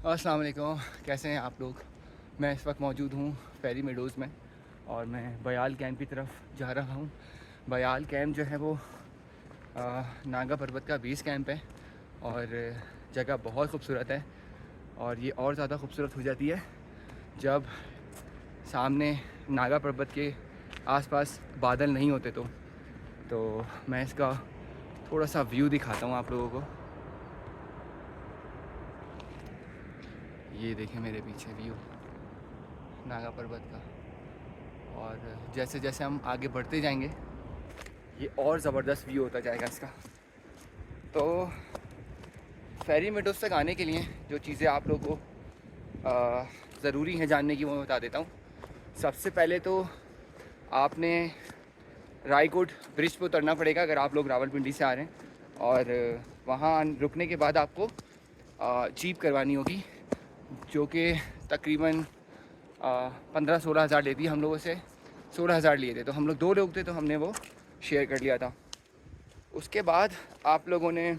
अस्सलाम वालेकुम, कैसे हैं आप लोग। मैं इस वक्त मौजूद हूँ फेरी मेडोज़ में और मैं बयाल कैंप की तरफ जा रहा हूँ। बयाल कैंप जो है वो नागा पर्वत का बेस कैंप है और जगह बहुत खूबसूरत है। और ये और ज़्यादा खूबसूरत हो जाती है जब सामने नागा पर्वत के आसपास बादल नहीं होते। तो मैं इसका थोड़ा सा व्यू दिखाता हूँ आप लोगों को। ये देखें मेरे पीछे व्यू नागा पर्वत का। और जैसे जैसे हम आगे बढ़ते जाएंगे ये और ज़बरदस्त व्यू होता जाएगा इसका। तो फेरी मेडोज़ तक आने के लिए जो चीज़ें आप लोगों को ज़रूरी हैं जानने की वो मैं बता देता हूँ। सबसे पहले तो आपने रायकोट ब्रिज पर उतरना पड़ेगा अगर आप लोग रावलपिंडी से आ रहे हैं। और वहाँ रुकने के बाद आपको जीप करवानी होगी जो कि तकरीबन 15-16 हज़ार लेती है। हम लोगों से 16 हज़ार लिए थे, तो हम लोग 2 लोग थे तो हमने वो शेयर कर लिया था। उसके बाद आप लोगों ने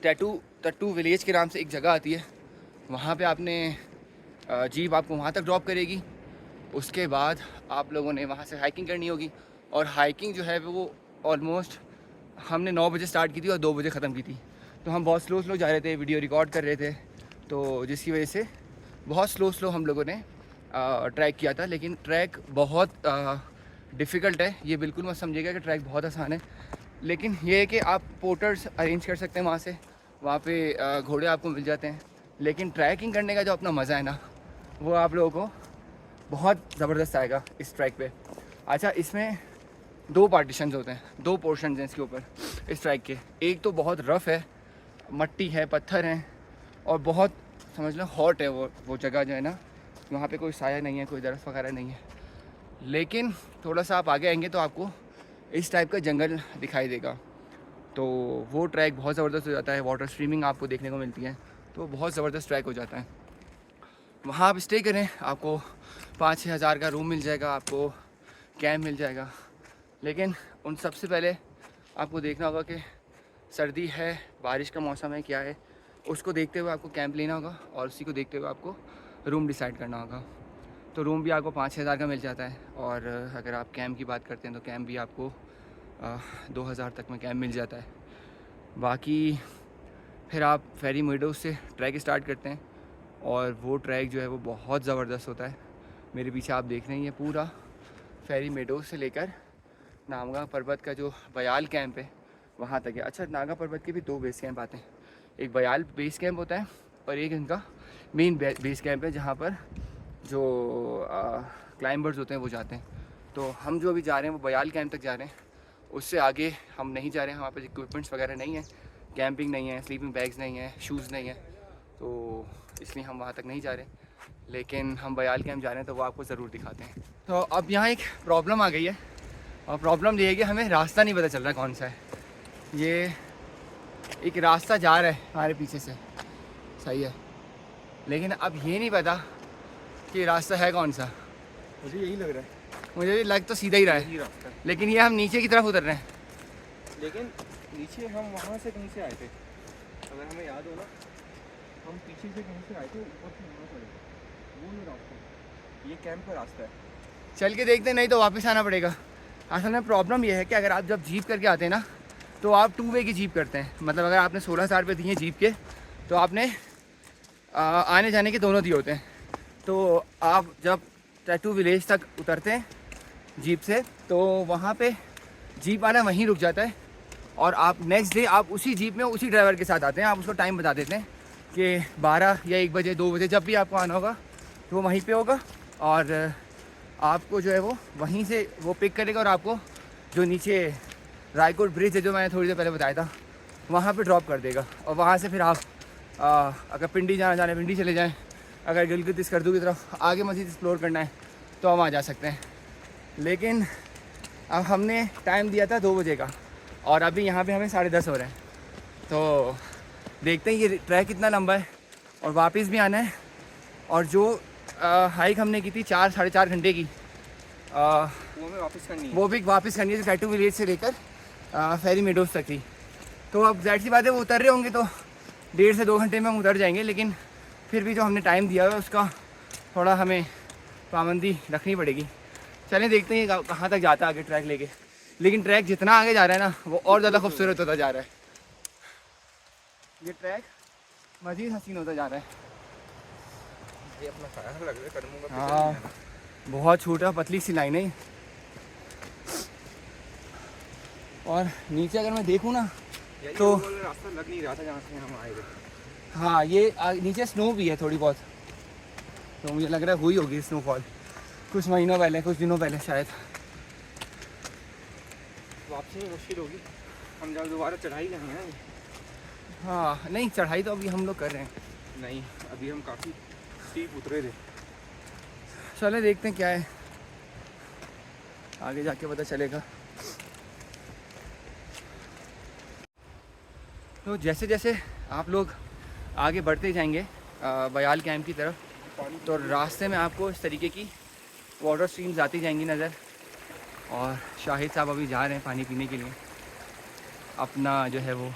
टट्टू विलेज के नाम से एक जगह आती है, वहाँ पे आपने जीप आपको वहाँ तक ड्रॉप करेगी। उसके बाद आप लोगों ने वहाँ से हाइकिंग करनी होगी और हाइकिंग जो है वो ऑलमोस्ट हमने 9 बजे स्टार्ट की थी और 2 बजे ख़त्म की थी। तो हम बहुत स्लो जा रहे थे, वीडियो रिकॉर्ड कर रहे थे, तो जिसकी वजह से बहुत स्लो हम लोगों ने ट्रैक किया था। लेकिन ट्रैक बहुत डिफ़िकल्ट है, ये बिल्कुल मत समझिएगा कि ट्रैक बहुत आसान है। लेकिन ये है कि आप पोर्टर्स अरेंज कर सकते हैं वहाँ पे घोड़े आपको मिल जाते हैं। लेकिन ट्रैकिंग करने का जो अपना मज़ा है ना, वो आप लोगों को बहुत ज़बरदस्त आएगा इस ट्रैक पे। अच्छा, इसमें 2 पार्टीशंस होते हैं, 2 पोर्शन हैं इसके ऊपर इस ट्रैक के। एक तो बहुत रफ़ है, मट्टी है, पत्थर हैं और बहुत समझ लो हॉट है वो जगह जो है ना, वहाँ पे कोई साया नहीं है, कोई दरख्त वगैरह नहीं है। लेकिन थोड़ा सा आप आगे आएंगे तो आपको इस टाइप का जंगल दिखाई देगा, तो वो ट्रैक बहुत ज़बरदस्त हो जाता है। वाटर स्ट्रीमिंग आपको देखने को मिलती है, तो बहुत ज़बरदस्त ट्रैक हो जाता है। वहाँ आप स्टे करें, आपको 5-6 हज़ार का रूम मिल जाएगा, आपको कैंप मिल जाएगा। लेकिन उन सबसे पहले आपको देखना होगा कि सर्दी है, बारिश का मौसम है, क्या है, उसको देखते हुए आपको कैंप लेना होगा और उसी को देखते हुए आपको रूम डिसाइड करना होगा। तो रूम भी आपको 5-6 हज़ार का मिल जाता है। और अगर आप कैंप की बात करते हैं तो कैंप भी आपको 2,000 तक में कैंप मिल जाता है। बाकी फिर आप फेरी मेडोज़ से ट्रैक स्टार्ट करते हैं और वो ट्रैक जो है वो बहुत ज़बरदस्त होता है। मेरे पीछे आप देख रहे हैं ये पूरा फेरी मेडोज़ से लेकर नागा पर्वत का जो बयाल कैंप है वहाँ तक है। अच्छा, नागा पर्वत के भी 2 बेस कैंप आते हैं, एक बयाल बेस कैंप होता है और एक इनका मेन बेस कैंप है जहाँ पर जो क्लाइंबर्स होते हैं वो जाते हैं। तो हम जो अभी जा रहे हैं वो बयाल कैंप तक जा रहे हैं, उससे आगे हम नहीं जा रहे हैं। वहाँ पर इक्विपमेंट्स वगैरह नहीं है, कैंपिंग नहीं है, स्लीपिंग बैग्स नहीं है, शूज़ नहीं है, तो इसलिए हम वहाँ तक नहीं जा रहे। लेकिन हम बयाल कैंप जा रहे हैं तो वो आपको ज़रूर दिखाते हैं। तो अब यहाँ एक प्रॉब्लम आ गई है और प्रॉब्लम ये है कि हमें रास्ता नहीं पता चल रहा कौन सा है। ये एक रास्ता जा रहा है हमारे पीछे से, सही है, लेकिन अब ये नहीं पता कि रास्ता है कौन सा। मुझे यही लग रहा है, मुझे भी लग तो सीधा ही रहा यही है, रास्ता है। लेकिन ये हम नीचे की तरफ उतर रहे हैं। लेकिन नीचे हम वहाँ से कहीं से आए थे, अगर हमें याद हो ना, हम पीछे से कहीं से आए थे, ऊपर से आना पड़ेगा, वो नहीं रास्ता, ये कैंप का रास्ता है। चल के देखते हैं, नहीं तो वापस आना पड़ेगा। असल में प्रॉब्लम ये है कि अगर आप जब जीप करके आते हैं ना तो आप 2 वे की जीप करते हैं। मतलब अगर आपने 16 हज़ार रुपये दिए जीप के तो आपने आने जाने के दोनों दिए होते हैं। तो आप जब टट्टू विलेज तक उतरते हैं जीप से तो वहाँ पे जीप वाला वहीं रुक जाता है और आप नेक्स्ट डे आप उसी जीप में उसी ड्राइवर के साथ आते हैं। आप उसको टाइम बता देते हैं कि 12 या 1 बजे 2 बजे जब भी आपको आना होगा तो वो वहीं पे होगा और आपको जो है वो वहीं से वो पिक करेगा और आपको जो नीचे रायकोट ब्रिज है जो मैंने थोड़ी देर पहले बताया था वहाँ पे ड्रॉप कर देगा। और वहाँ से फिर आप अगर पिंडी जाना पिंडी चले जाएं, अगर गिलगित स्कर्दू की तरफ आगे मज़ीद एक्सप्लोर करना है तो हम आ जा सकते हैं। लेकिन अब हमने टाइम दिया था 2 बजे का और अभी यहाँ पे हमें 10:30 हो रहे हैं, तो देखते हैं ये ट्रैक कितना लंबा है और वापस भी आना है। और जो हाइक हमने की थी 4-4.5 घंटे की, वो हमें वापस करनी है, वो भी वापस करनी है जो टट्टू विलेज से लेकर फेरी मेडोज़ तक थी। तो अब जाहिर सी बात है वो उतर रहे होंगे तो 1.5 से 2 घंटे में हम उतर जाएंगे, लेकिन फिर भी जो हमने टाइम दिया है उसका थोड़ा हमें पाबंदी रखनी पड़ेगी। चलें देखते हैं कहाँ तक जाता है आगे ट्रैक लेके। लेकिन ट्रैक जितना आगे जा रहा है ना वो और ज़्यादा खूबसूरत होता जा रहा है। ये ट्रैक मज़ीद हसीन होता जा रहा है। ये अपना खाया लग रहा है कदमों का। हाँ बहुत छोटा पतली सी लाइन है। और नीचे अगर मैं देखूँ ना तो रास्ता लग नहीं रहा था जहाँ से हम आए थे। हाँ ये नीचे स्नो भी है थोड़ी बहुत, तो मुझे लग रहा है हुई होगी स्नोफॉल कुछ महीनों पहले, कुछ दिनों पहले शायद। वापसी में मुश्किल होगी, हम जब दोबारा चढ़ाई करेंगे ना। हाँ नहीं चढ़ाई तो अभी हम लोग कर रहे हैं। नहीं अभी हम काफ़ी स्टीप उतरे थे। चले देखते हैं क्या है, आगे जाके पता चलेगा। तो जैसे जैसे आप लोग आगे बढ़ते जाएंगे बयाल कैंप की तरफ, तो रास्ते में आपको इस तरीके की वाटर स्ट्रीम्स आती जाएंगी नज़र। और शाहिद साहब अभी जा रहे हैं पानी पीने के लिए, अपना जो है वो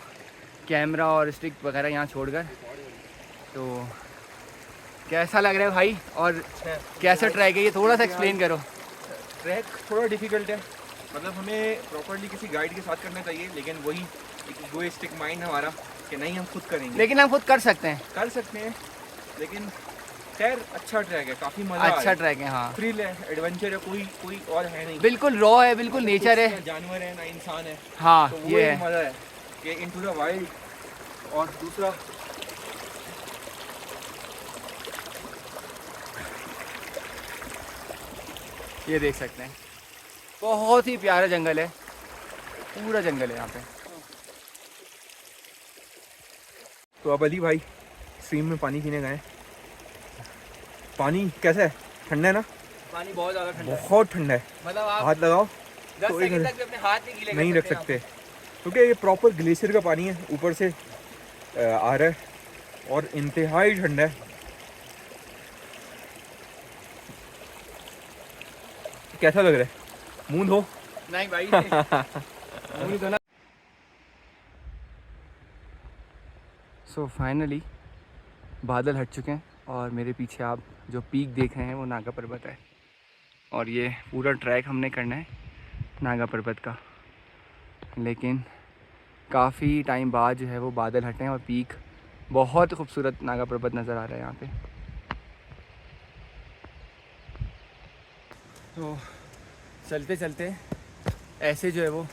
कैमरा और स्टिक वगैरह यहाँ छोड़कर। तो कैसा लग रहा है भाई, और कैसा ट्रैक है ये थोड़ा सा एक्सप्लेन करो। ट्रैक थोड़ा डिफ़िकल्ट है, मतलब हमें प्रॉपर्ली किसी गाइड के साथ करना चाहिए, लेकिन वही एक इगोइस्टिक माइंड हमारा कि नहीं हम खुद करेंगे। लेकिन हम खुद कर सकते हैं, लेकिन खैर अच्छा ट्रैक है, काफ़ी मज़ा आ रहा है। अच्छा ट्रैक है। हाँ थ्रिल है, एडवेंचर है, कोई और है नहीं। बिल्कुल रॉ है, बिल्कुल नेचर है, जानवर है ना इंसान है। हाँ तो वो ये एक है। मज़ा है कि इनटू द वाइल्ड। और दूसरा ये देख सकते हैं बहुत ही प्यारा जंगल है, पूरा जंगल है यहाँ पे। तो अब अली भाई स्ट्रीम में पानी पीने गए। पानी कैसा है? ठंडा है ना? पानी बहुत ज़्यादा ठंडा है, बहुत ठंडा है। मतलब आप हाथ लगाओ 10 तो सेकंड तक भी अपने हाथ नहीं गीले नहीं कर रख सकते, क्योंकि ये प्रॉपर ग्लेशियर का पानी है, ऊपर से आ रहा है और इंतहाई ठंडा है। कैसा लग रहा है? मुंह धो। नहीं भाई नहीं तो ना। सो फाइनली बादल हट चुके हैं और मेरे पीछे आप जो पीक देख रहे हैं वो नागा पर्वत है। और ये पूरा ट्रैक हमने करना है नागा पर्वत का, लेकिन काफ़ी टाइम बाद जो है वो बादल हटे हैं और पीक बहुत खूबसूरत नागा पर्वत नज़र आ रहा है यहाँ पे। तो चलते चलते ऐसे जो है वो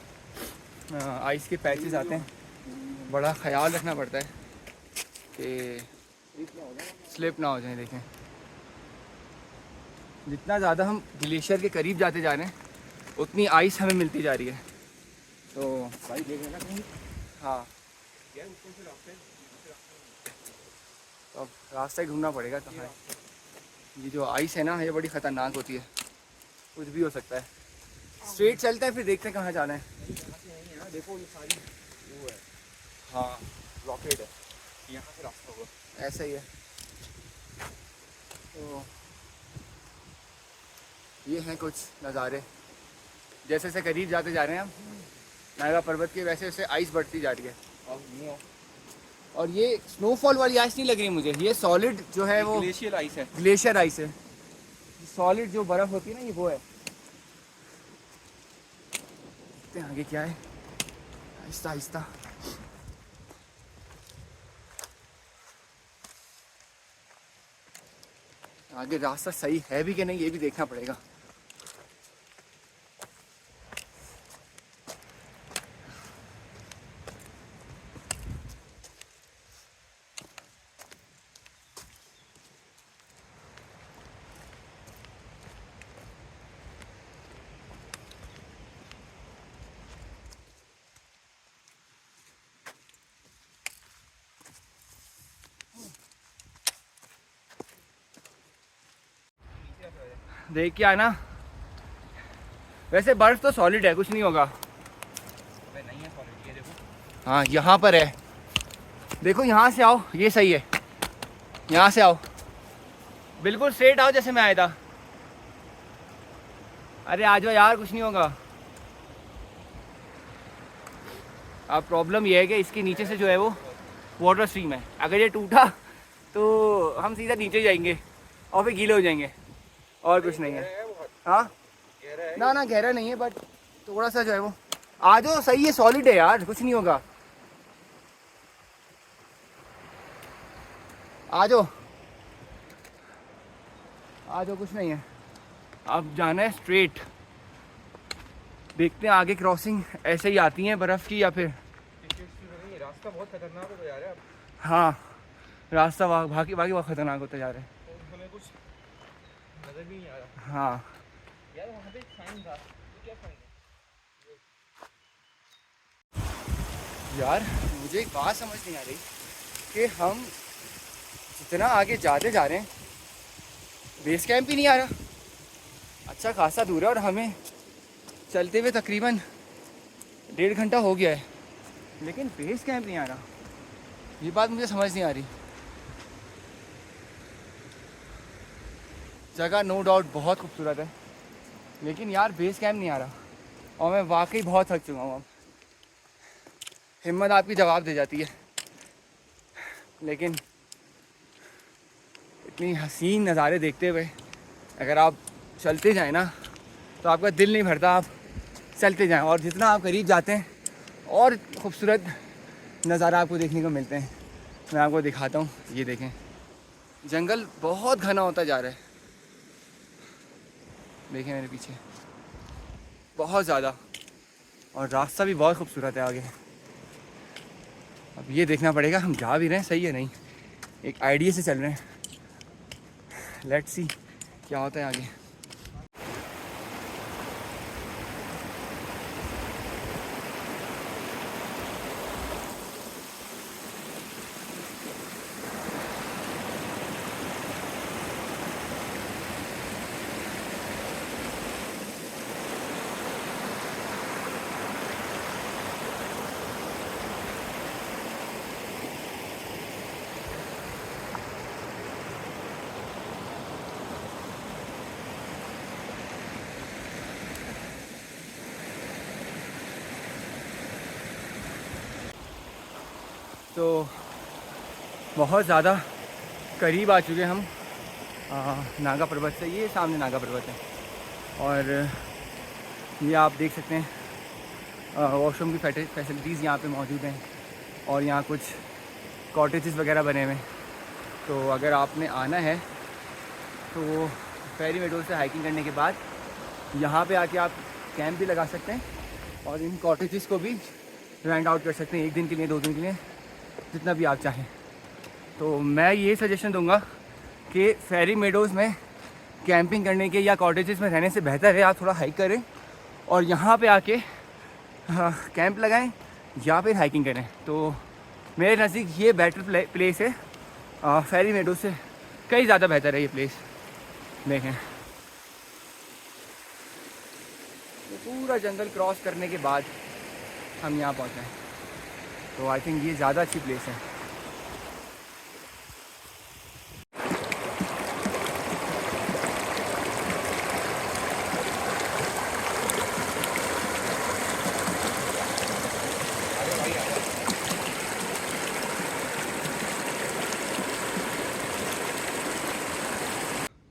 आइस के पैचेस आते हैं, बड़ा ख्याल रखना पड़ता है कि स्लिप ना हो जाए। देखें जितना ज़्यादा हम ग्लेशियर के करीब जाते जा रहे हैं उतनी आइस हमें मिलती जा रही है। तो भाई देख लेना कहीं। हाँ तो अब रास्ता ही ढूंढना पड़ेगा कहाँ है। ये जो आइस है ना ये बड़ी ख़तरनाक होती है, कुछ भी हो सकता है। स्ट्रेट चलते हैं फिर देखते हैं कहाँ जाना है। देखो ये सारी वो है, हाँ ब्लॉकेड है, यहाँ से रास्ता होगा। ऐसा ही है। तो ये हैं कुछ नज़ारे, जैसे जैसे करीब जाते जा रहे हैं हम नागा पर्वत के, वैसे वैसे आइस बढ़ती जा रही है। और ये स्नोफॉल वाली आइस नहीं लग रही मुझे, ये सॉलिड जो है वो ग्लेशियर आइस है। ग्लेशियर आइस है, सॉलिड जो बर्फ़ होती है ना ये वो है। देखते हैं आगे क्या है, आहिस्ता आहिस्ता। आगे रास्ता सही है भी कि नहीं ये भी देखना पड़ेगा। देख के आना, वैसे बर्फ तो सॉलिड है, कुछ नहीं होगा। नहीं है सॉलिड, ये देखो। हाँ यहाँ पर है, देखो यहाँ से आओ, ये सही है, यहाँ से आओ, बिल्कुल स्ट्रेट आओ जैसे मैं आया था। अरे आ जाओ यार, कुछ नहीं होगा। अब प्रॉब्लम ये है कि इसके नीचे से जो है वो वाटर स्ट्रीम है, अगर ये टूटा तो हम सीधा नीचे जाएंगे और फिर गीले हो जाएंगे, और कुछ नहीं है। हाँ ना ना गहरा नहीं है, बट थोड़ा सा जो है वो, आ जाओ सही है, सॉलिड है यार, कुछ नहीं होगा, आ जाओ आ जाओ, कुछ नहीं है। अब जाना है स्ट्रेट, देखते हैं आगे क्रॉसिंग ऐसे ही आती हैं बर्फ़ की या फिर। रास्ता बहुत खतरनाक होता जा रहा है। हाँ रास्ता बाकी बहुत ख़तरनाक होता जा रहा है। हमें कुछ नजर भी नहीं आ रहा। हाँ यार वहाँ पे साइन था, तो क्या साइन है? यार मुझे एक बात समझ नहीं आ रही कि हम जितना आगे जाते जा रहे हैं बेस कैंप ही नहीं आ रहा। अच्छा खासा दूर है और हमें चलते हुए तकरीबन 1.5 घंटा हो गया है, लेकिन बेस कैंप नहीं आ रहा। ये बात मुझे समझ नहीं आ रही। जगह नो डाउट बहुत खूबसूरत है, लेकिन यार बेस कैंप नहीं आ रहा, और मैं वाकई बहुत थक चुका हूँ। अब हिम्मत आपकी जवाब दे जाती है, लेकिन इतनी हसीन नज़ारे देखते हुए अगर आप चलते जाएं ना तो आपका दिल नहीं भरता, आप चलते जाएं, और जितना आप करीब जाते हैं और खूबसूरत नज़ारा आपको देखने को मिलते हैं। मैं आपको दिखाता हूँ, ये देखें, जंगल बहुत घना होता जा रहा है, देखें मेरे पीछे, बहुत ज़्यादा, और रास्ता भी बहुत खूबसूरत है आगे। अब ये देखना पड़ेगा हम जा भी रहे हैं सही है नहीं, एक आइडिया से चल रहे हैं। लेट्स सी क्या होता है आगे। तो बहुत ज़्यादा करीब आ चुके हम नागा पर्वत से। ये सामने नागा पर्वत है, और ये आप देख सकते हैं वॉशरूम की फैसिलिटीज़ यहाँ पे मौजूद हैं, और यहाँ कुछ कॉटेजेस वगैरह बने हुए हैं। तो अगर आपने आना है तो फेरी मेडोज से हाइकिंग करने के बाद यहाँ पे आके आप कैंप भी लगा सकते हैं, और इन कॉटेजेस को भी रेंट आउट कर सकते हैं 1 दिन के लिए, 2 दिन के लिए, जितना भी आप चाहें। तो मैं ये सजेशन दूंगा कि फेरी मेडोज़ में कैंपिंग करने के या कॉटेजेस में रहने से बेहतर है आप थोड़ा हाइक करें और यहाँ पे आके कैंप लगाएं या फिर हाइकिंग करें। तो मेरे नज़दीक ये बेटर प्लेस है, फेरी मेडोज़ से कई ज़्यादा बेहतर है ये प्लेस। देखें तो पूरा जंगल क्रॉस करने के बाद हम यहाँ पहुँचे हैं, तो आई थिंक ये ज़्यादा अच्छी प्लेस है।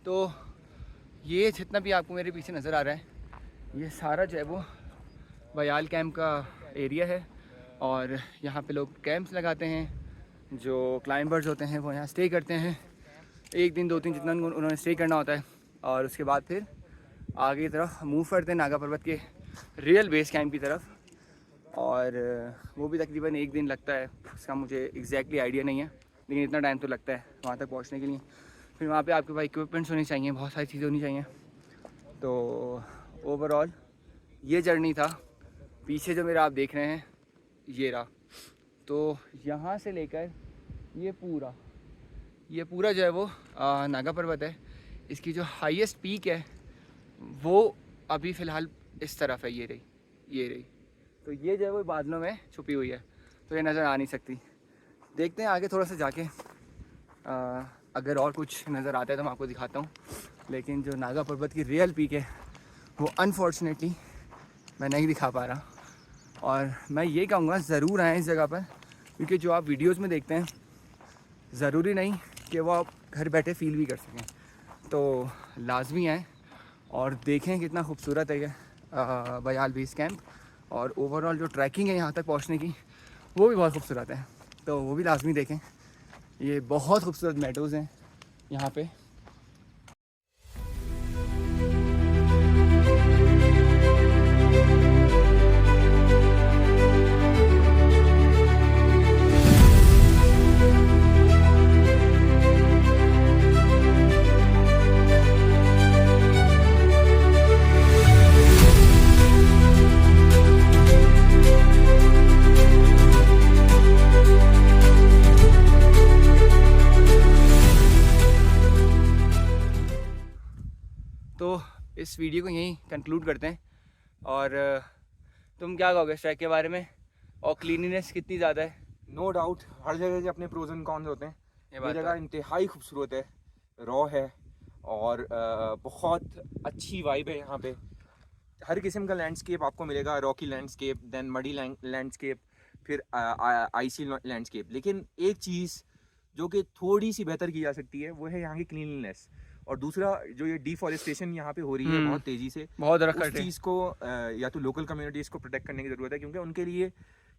तो ये जितना भी आपको मेरे पीछे नज़र आ रहा है, ये सारा जो है वो बयाल कैंप का एरिया है, और यहाँ पे लोग कैंप्स लगाते हैं। जो क्लाइंबर्स होते हैं वो यहाँ स्टे करते हैं 1 दिन 2 दिन जितना उन्होंने स्टे करना होता है, और उसके बाद फिर आगे की तरफ मूव करते हैं नागा पर्वत के रियल बेस कैंप की तरफ। और वो भी तकरीबन 1 दिन लगता है, उसका मुझे एग्जैक्टली आइडिया नहीं है, लेकिन इतना टाइम तो लगता है वहाँ तक पहुँचने के लिए। फिर वहाँ पे आपके पास इक्विपमेंट्स होने चाहिए, बहुत सारी चीज़ें होनी चाहिए। तो ओवरऑल ये जर्नी था। पीछे जो मेरा आप देख रहे हैं ये रहा, तो यहाँ से लेकर ये पूरा जो है वो नागा पर्वत है। इसकी जो हाईएस्ट पीक है वो अभी फ़िलहाल इस तरफ है, ये रही। तो ये जो है वो बादलों में छुपी हुई है, तो ये नज़र आ नहीं सकती। देखते हैं आगे थोड़ा सा जाके अगर और कुछ नज़र आता है तो मैं आपको दिखाता हूँ। लेकिन जो नागा पर्वत की रियल पीक है वो अनफॉर्चुनेटली मैं नहीं दिखा पा रहा, और मैं ये कहूँगा ज़रूर आएँ इस जगह पर, क्योंकि जो आप वीडियोस में देखते हैं ज़रूरी नहीं कि वो आप घर बैठे फील भी कर सकें। तो लाजमी आएँ और देखें कितना खूबसूरत है ये बयाल बेस कैंप, और ओवरऑल जो ट्रैकिंग है यहाँ तक पहुँचने की वो भी बहुत खूबसूरत है, तो वो भी लाजमी देखें। ये बहुत खूबसूरत मेडोज़ हैं यहाँ पे। तो इस वीडियो को यहीं कंक्लूड करते हैं। और तुम क्या कहोगे ट्रैक के बारे में, और क्लीनिनेस कितनी ज़्यादा है? नो डाउट, हर जगह के अपने प्रोज एंड कॉन्स होते हैं। ये जगह इंतहाई खूबसूरत है, रॉ है, और बहुत अच्छी वाइब है यहाँ पे। हर किस्म का लैंडस्केप आपको मिलेगा, rocky landscape, then muddy landscape, फिर आइसी लैंडस्केप। लेकिन एक चीज़ जो कि थोड़ी सी बेहतर की जा सकती है वो है यहाँ की क्लीनलीनेस। और दूसरा, जो ये डिफॉरेस्टेशन यहाँ पे हो रही है बहुत तेज़ी से, बहुत उस चीज़ को या तो लोकल कम्युनिटीज़ को प्रोटेक्ट करने की ज़रूरत है, क्योंकि उनके लिए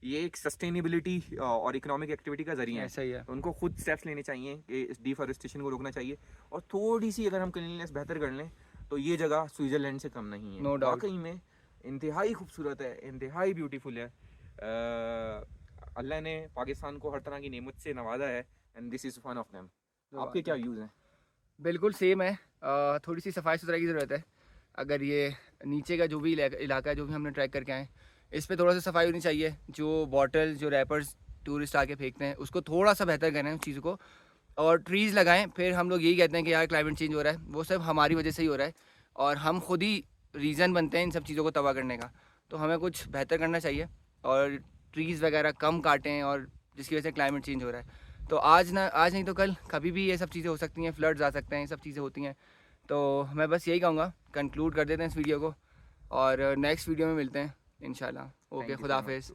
ये एक सस्टेनेबिलिटी और इकोनॉमिक एक्टिविटी का जरिया है। सही है। तो उनको खुद स्टेप्स लेने चाहिए कि इस डिफॉरेस्टेशन को रोकना चाहिए, और थोड़ी सी अगर हम क्लीनलीनेस बेहतर कर लें तो ये जगह स्विट्ज़रलैंड से कम नहीं है। नो डाउट, वाकई में इंतहाई खूबसूरत है, इंतहाई ब्यूटीफुल है। अल्लाह ने पाकिस्तान को हर तरह की नेमत से नवाजा है, and this is one of them. आपके क्या व्यूज़ हैं? बिल्कुल सेम है। थोड़ी सी सफाई सुथराई की ज़रूरत है। अगर ये नीचे का जो भी इलाका है जो भी हमने ट्रैक करके आए, इस पे थोड़ा सा सफाई होनी चाहिए। जो बॉटल, जो रैपर्स टूरिस्ट आके फेंकते हैं, उसको थोड़ा सा बेहतर करें उस चीज़ को, और ट्रीज़ लगाएं। फिर हम लोग यही कहते हैं कि यार क्लाइमेट चेंज हो रहा है, वो सब हमारी वजह से ही हो रहा है, और हम खुद ही रीज़न बनते हैं इन सब चीज़ों को तबाह करने का। तो हमें कुछ बेहतर करना चाहिए और ट्रीज़ वगैरह कम काटें, और जिसकी वजह से क्लाइमेट चेंज हो रहा है। तो आज नहीं तो कल कभी भी ये सब चीज़ें हो सकती हैं, फ्लड्स आ सकते हैं, ये सब चीज़ें होती हैं। तो मैं बस यही कहूँगा, कंक्लूड कर देते हैं इस वीडियो को, और नेक्स्ट वीडियो में मिलते हैं इंशाल्लाह। ओके, खुदा हाफिज़।